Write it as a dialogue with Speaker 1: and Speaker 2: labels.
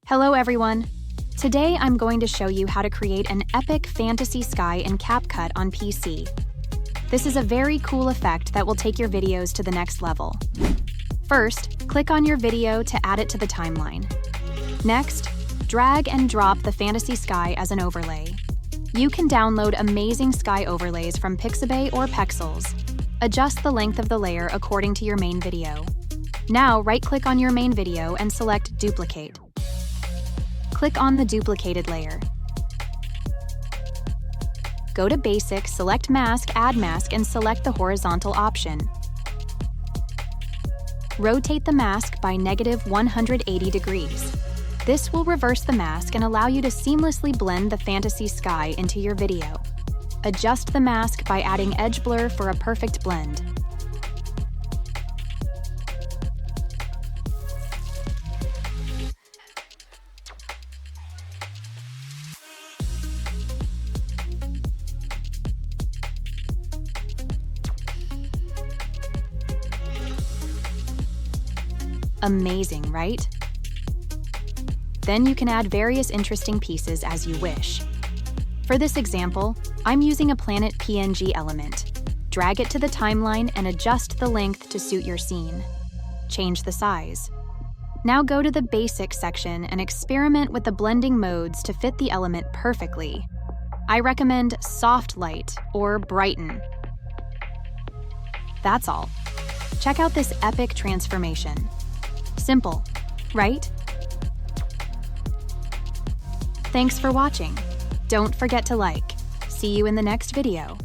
Speaker 1: Hello everyone! Today I'm going to show you how to create an epic fantasy sky in CapCut on PC. This is a very cool effect that will take your videos to the next level. First, click on your video to add it to the timeline. Next, drag and drop the fantasy sky as an overlay. You can download amazing sky overlays from Pixabay or Pexels. Adjust the length of the layer according to your main video. Now right-click on your main video and select Duplicate. Click on the duplicated layer. Go to Basic, select Mask, Add Mask, and select the horizontal option. Rotate the mask by -180 degrees. This will reverse the mask and allow you to seamlessly blend the fantasy sky into your video. Adjust the mask by adding edge blur for a perfect blend. Amazing, right? Then you can add various interesting pieces as you wish. For this example, I'm using a planet PNG element. Drag it to the timeline and adjust the length to suit your scene. Change the size. Now go to the Basic section and experiment with the blending modes to fit the element perfectly. I recommend Soft Light or Brighten. That's all. Check out this epic transformation. Simple, right? Thanks for watching. Don't forget to like. See you in the next video.